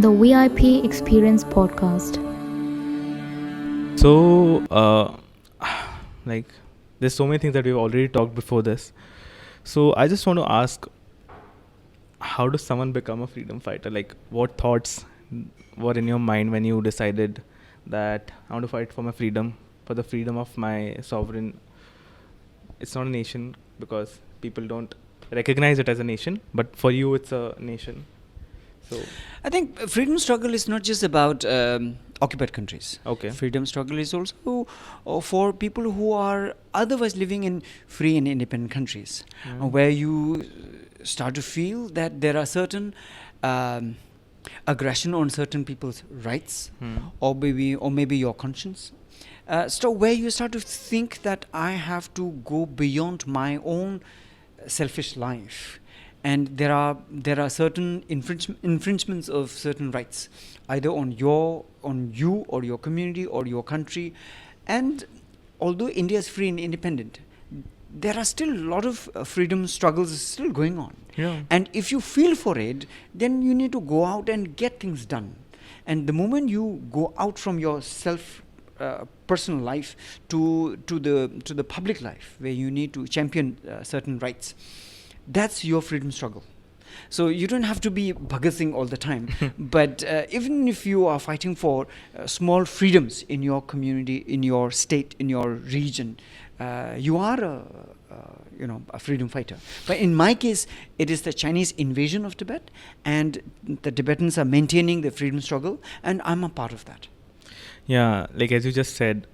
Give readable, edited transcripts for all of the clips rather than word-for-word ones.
the VIP Experience Podcast. So, like, there's so many things that we've already talked before this. So, I just want to ask, how does someone become a freedom fighter? Like, what thoughts were in your mind when you decided that I want to fight for my freedom, for the freedom of my sovereign? It's not a nation because people don't recognize it as a nation, but for you, it's a nation. So, I think freedom struggle is not just about occupied countries. okay. Freedom struggle is also for people who are otherwise living in free and independent countries, where you start to feel that there are certain aggression on certain people's rights, or maybe your conscience. So where you start to think that I have to go beyond my own selfish life, and there are certain infringements of certain rights, either on you or your community or your country. And although India is free and independent, there are still a lot of freedom struggles still going on. Yeah. And if you feel for it, then you need to go out and get things done. And the moment you go out from your personal life to the public life, where you need to champion certain rights, that's your freedom struggle. So you don't have to be Bhagat Singh all the time, but even if you are fighting for small freedoms in your community, in your state, in your region, you are a freedom fighter. But in my case, it is the Chinese invasion of Tibet, and the Tibetans are maintaining the freedom struggle, and I'm a part of that. Yeah, like as you just said,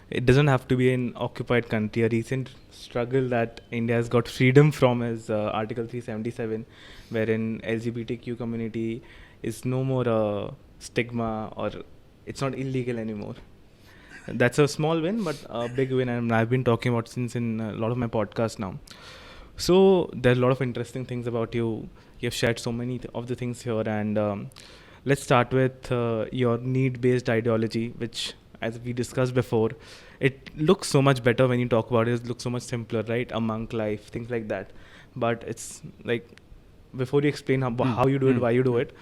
it doesn't have to be an occupied country. A recent struggle that India has got freedom from is Article 377, wherein LGBTQ community is no more a stigma, or it's not illegal anymore. That's a small win, but a big win, and I've been talking about since in a lot of my podcasts now. So there are a lot of interesting things about you. You've shared so many of the things here, and let's start with your need-based ideology, which, as we discussed before, it looks so much better when you talk about it. It looks so much simpler, right? A monk life, things like that. But it's like, before you explain how you do it, why you do it,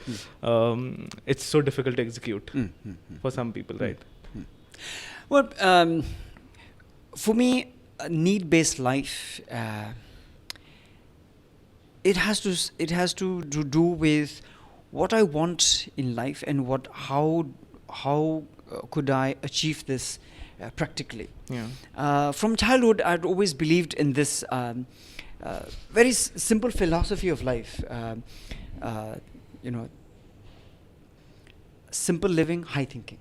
it's so difficult to execute for some people, right? Well, for me, a need-based life, it has to do with what I want in life, and how could I achieve this practically. Yeah. From childhood, I'd always believed in this very simple philosophy of life. Simple living, high thinking.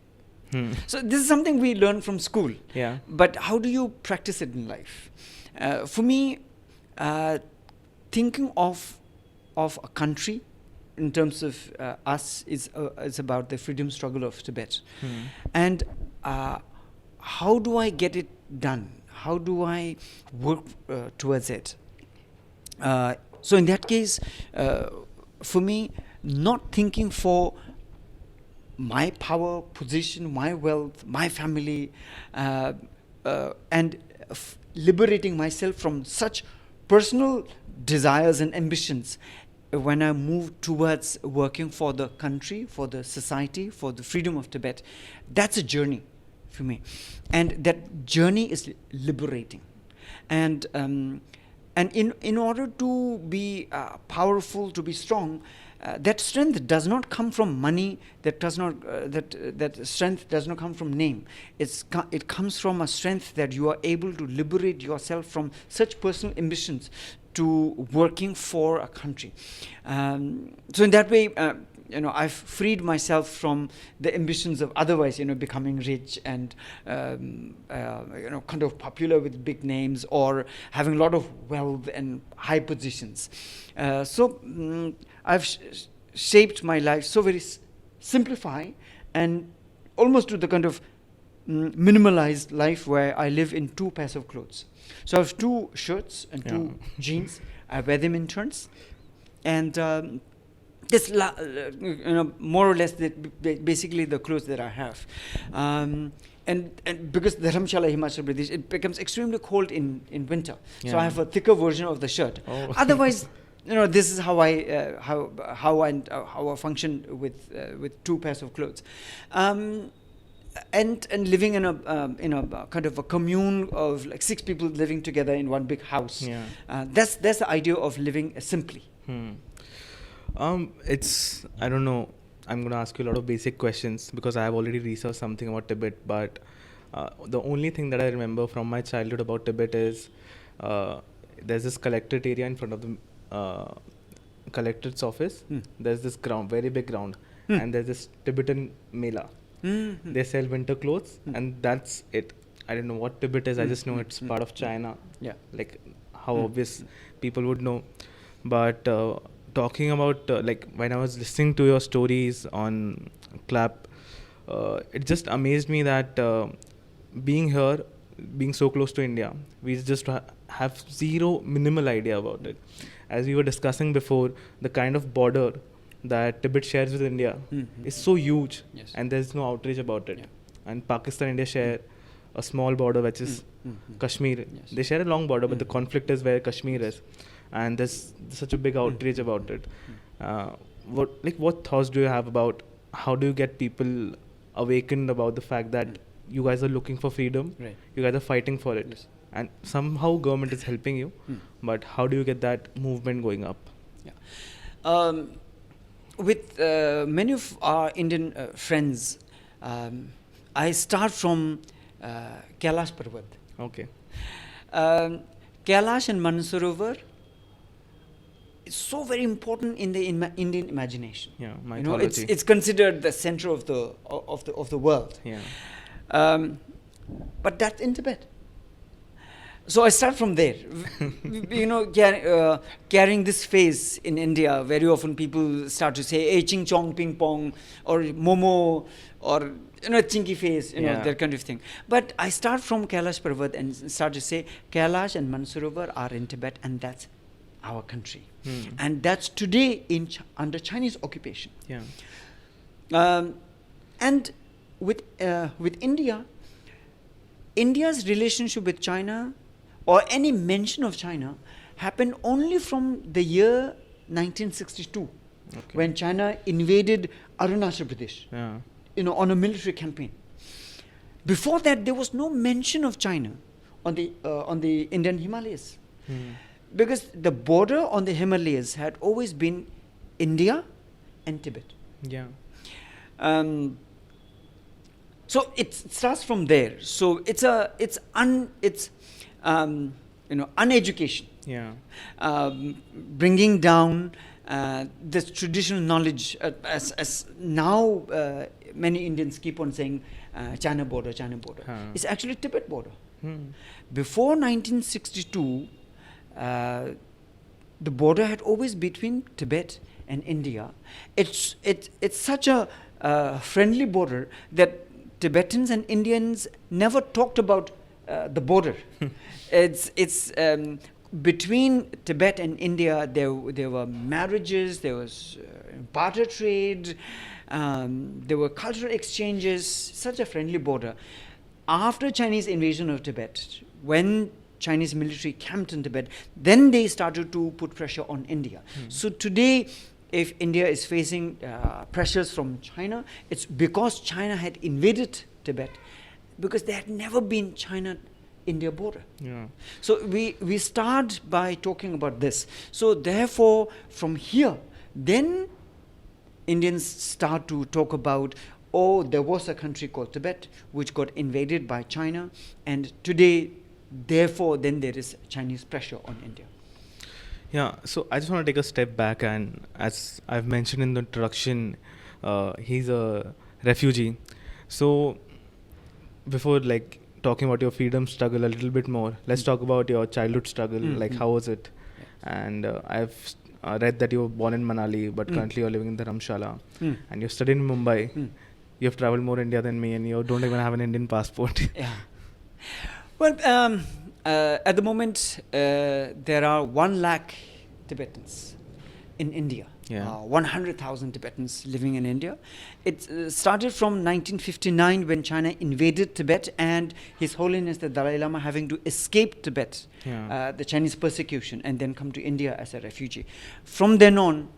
So this is something we learn from school. Yeah. But how do you practice it in life? For me, thinking of a country in terms of us is about the freedom struggle of Tibet. And how do I get it done? How do I work towards it? So in that case, for me, not thinking for my power, position, my wealth, my family, and liberating myself from such personal desires and ambitions, when I move towards working for the country, for the society, for the freedom of Tibet, that's a journey for me. And that journey is liberating. And in order to be powerful, to be strong, that strength does not come from money. That strength does not come from name. It comes from a strength that you are able to liberate yourself from such personal ambitions to working for a country. So in that way, I've freed myself from the ambitions of otherwise, becoming rich and, kind of popular with big names, or having a lot of wealth and high positions. So I've shaped my life so very simplify, and almost to the kind of minimalized life, where I live in 2 pairs of clothes. So I have 2 shirts and 2 jeans. I wear them in turns, and this more or less basically the clothes that I have. And because the Dharamshala, Himachal Pradesh, it becomes extremely cold in winter. So I have a thicker version of the shirt. Oh. Otherwise, this is how I function with two pairs of clothes, and living in a kind of a commune of like 6 people living together in one big house. Yeah. That's the idea of living simply. It's, I don't know, I'm going to ask you a lot of basic questions because I have already researched something about Tibet, but the only thing that I remember from my childhood about Tibet is there's this collectorate area in front of the collectorate's office. There's this ground, very big ground, and there's this Tibetan Mela. They sell winter clothes, and that's it. I don't know what Tibet is. I just know it's part of China. Yeah. Like how obvious people would know. But talking about like when I was listening to your stories on Clap, it just amazed me that being here, being so close to India, we just have minimal idea about it. As we were discussing before, the kind of border that Tibet shares with India is so huge, Yes. and there's no outrage about it. Yeah. And Pakistan and India share a small border, which is Kashmir. Yes. They share a long border, but the conflict is where Kashmir is, and there's such a big outrage about it. What thoughts do you have about how do you get people awakened about the fact that you guys are looking for freedom, Right. you guys are fighting for it, Yes. and somehow government is helping you, but how do you get that movement going up? Yeah. With many of our Indian friends, I start from Kailash Parvat. Okay. Kailash and Mansarovar is so very important in the Indian imagination. Yeah, You know, mythology. it's considered the center of the world. Yeah. But that's in Tibet. So I start from there. Carrying this phase in India, very often people start to say, "Hey, ching chong, ping pong," or "momo," or chinky face, that kind of thing. But I start from Kailash Parvat and start to say, Kailash and Mansarovar are in Tibet, and that's our country, and that's today under Chinese occupation. Yeah. And with India, India's relationship with China, or any mention of China, happened only from the year 1962, when China invaded Arunachal Pradesh, Yeah. on a military campaign. Before that, there was no mention of China on the Indian Himalayas, because the border on the Himalayas had always been India and Tibet. Yeah. So it starts from there. So it's uneducation. Yeah. Bringing down this traditional knowledge, as now many Indians keep on saying China border. It's actually Tibet border. Before 1962, the border had always between Tibet and India. It's such a friendly border that Tibetans and Indians never talked about the border. It's between Tibet and India. There were marriages. There was barter trade. There were cultural exchanges. Such a friendly border. After Chinese invasion of Tibet, when Chinese military camped in Tibet, then they started to put pressure on India. So today, if India is facing pressures from China, it's because China had invaded Tibet, because there had never been China-India border. Yeah. So we start by talking about this. So therefore, from here, then Indians start to talk about, there was a country called Tibet which got invaded by China, and today, therefore, then there is Chinese pressure on India. Yeah, so I just want to take a step back, and as I've mentioned in the introduction, he's a refugee. So before talking about your freedom struggle a little bit more, let's talk about your childhood struggle. How was it? Yes. And I've read that you were born in Manali, but currently you're living in Dharamshala, and you studied in Mumbai. You have traveled more India than me, and you don't even have an Indian passport. Yeah. Well, at the moment, there are 1 lakh Tibetans in India. Yeah. 100,000 Tibetans living in India. It started from 1959 when China invaded Tibet, and His Holiness the Dalai Lama having to escape Tibet, Yeah. the Chinese persecution, and then come to India as a refugee. From then on,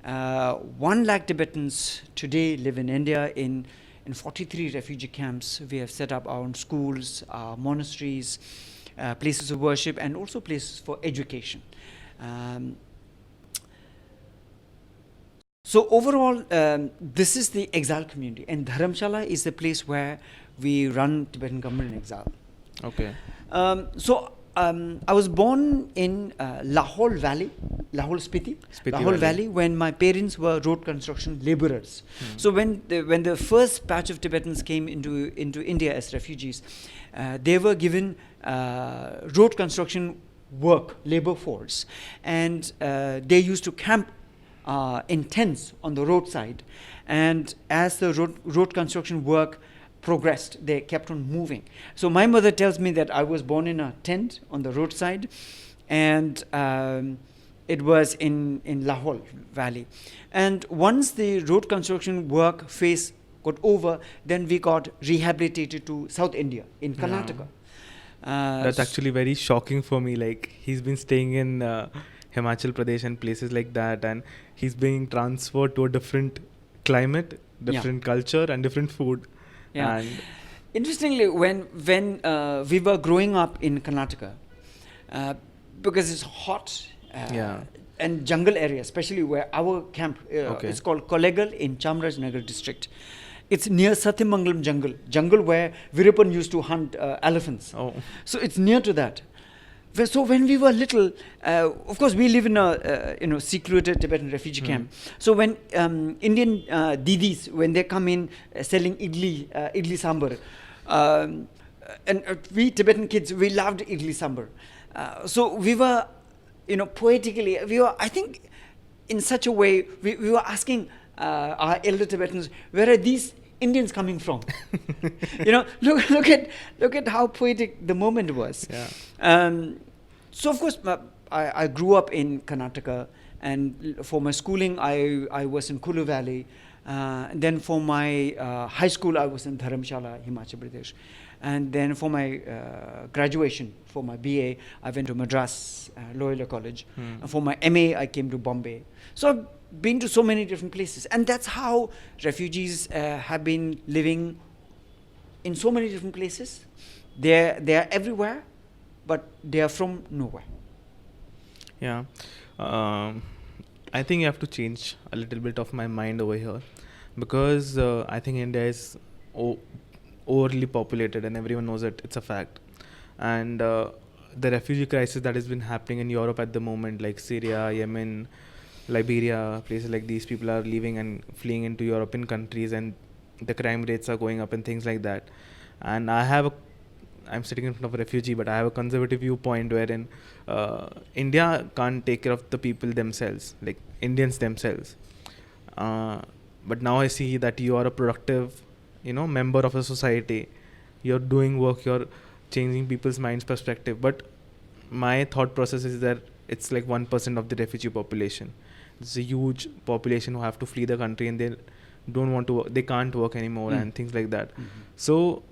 1 lakh Tibetans today live in India in 43 refugee camps. We have set up our own schools, monasteries, places of worship, and also places for education. So overall, this is the exile community, and Dharamshala is the place where we run Tibetan Government in Exile. Okay. I was born in Lahore Valley, Lahore Spiti Valley, when my parents were road construction laborers. So when the first batch of Tibetans came into India as refugees, they were given road construction work, labor force, and they used to camp in tents on the roadside. And as the road construction work progressed, they kept on moving. So my mother tells me that I was born in a tent on the roadside, and it was in Lahore Valley. And once the road construction work phase got over, then we got rehabilitated to South India in Karnataka. That's actually very shocking for me. Like, he's been staying in Himachal Pradesh and places like that, and he's being transferred to a different climate, different culture, and different food. Yeah. And interestingly, when we were growing up in Karnataka, because it's hot and jungle area, especially where our camp it's called Kollegal in Chamarajanagar district. It's near Satyamangalam jungle where Veerapan used to hunt elephants. So it's near to that. So when we were little, of course we live in a secluded Tibetan refugee camp. So when Indian didis, when they come in selling idli sambar, and we Tibetan kids, we loved idli sambar. So we were, poetically, I think in such a way, we were asking our elder Tibetans, where are these Indians coming from? Look at how poetic the moment was. So of course I grew up in Karnataka, and for my schooling I was in Kulu Valley. Then for my high school I was in Dharamshala, Himachal Pradesh. And then for my graduation, for my BA, I went to Madras, Loyola College. And for my MA, I came to Bombay. So I've been to so many different places. And that's how refugees have been living in so many different places. They are everywhere, but they are from nowhere. Yeah. I think you have to change a little bit of my mind over here, because I think India is overly populated, and everyone knows it. It's a fact. And the refugee crisis that has been happening in Europe at the moment, like Syria, Yemen, Liberia, places like these, people are leaving and fleeing into European countries, and the crime rates are going up and things like that. And I'm sitting in front of a refugee, but I have a conservative viewpoint wherein India can't take care of the people themselves, like Indians themselves. But now I see that you are a productive, member of a society. You're doing work, you're changing people's minds perspective. But my thought process is that it's like 1% of the refugee population. It's a huge population who have to flee the country, and they don't want to work, they can't work anymore and things like that. So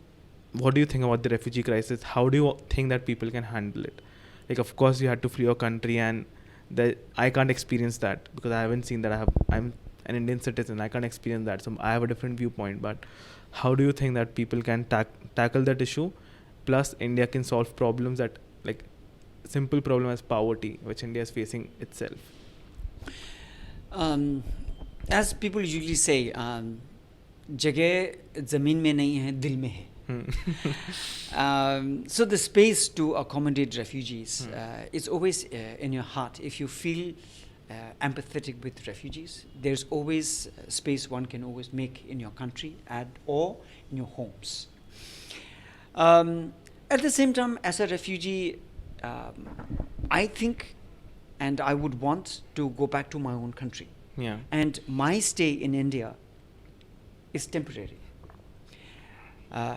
what do you think about the refugee crisis? How do you think that people can handle it? Like, of course you had to flee your country, and I can't experience that because I haven't seen that. I'm an Indian citizen. I can't experience that. So I have a different viewpoint. But how do you think that people can tackle that issue? Plus, India can solve problems that, like, simple problem as poverty, which India is facing itself. As people usually say, jagah zameen mein nahi hai, dil mein hai. So the space to accommodate refugees is always in your heart. If you feel empathetic with refugees, there's always space one can always make in your country or in your homes. At the same time, as a refugee, I think and I would want to go back to my own country. Yeah. And my stay in India is temporary.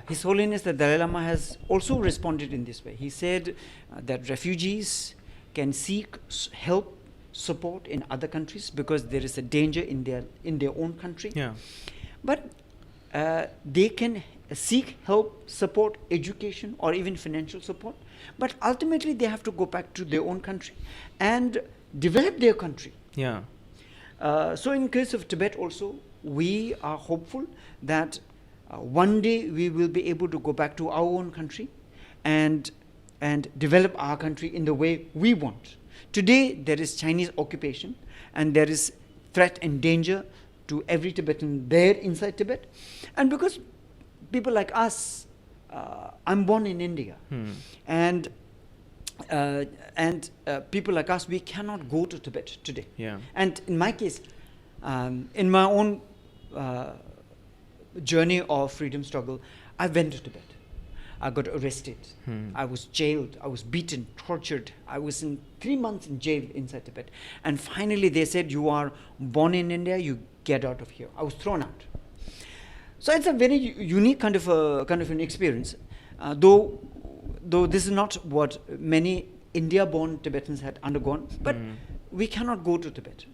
His Holiness the Dalai Lama has also responded in this way. He said that refugees can seek help, support in other countries because there is a danger in their own country. Yeah. But they can seek help, support, education, or even financial support. But ultimately, they have to go back to their own country and develop their country. Yeah. So in case of Tibet also, we are hopeful that one day we will be able to go back to our own country and develop our country in the way we want. Today, there is Chinese occupation, and there is threat and danger to every Tibetan there inside Tibet. And because people like us, I'm born in India, and people like us, we cannot go to Tibet today. Yeah. And in my case, in my own journey of freedom struggle, I went to Tibet. I got arrested. I was jailed. I was beaten, tortured. I was in 3 months in jail inside Tibet. And finally, they said, "You are born in India. You get out of here." I was thrown out. So it's a very unique kind of an experience. Though this is not what many India-born Tibetans had undergone, but we cannot go to Tibet.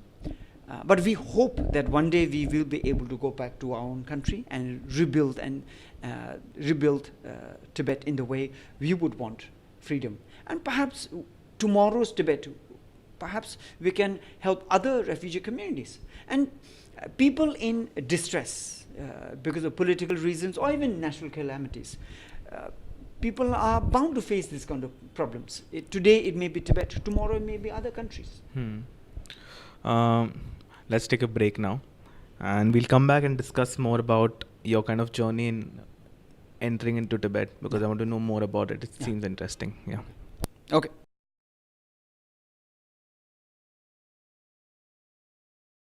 But we hope that one day we will be able to go back to our own country and rebuild Tibet in the way we would want freedom. And perhaps tomorrow's Tibet, perhaps we can help other refugee communities and people in distress because of political reasons or even natural calamities. People are bound to face this kind of problems. Today it may be Tibet, tomorrow it may be other countries. Let's take a break now, and we'll come back and discuss more about your kind of journey in entering into Tibet, because I want to know more about it. It seems interesting. Yeah. Okay.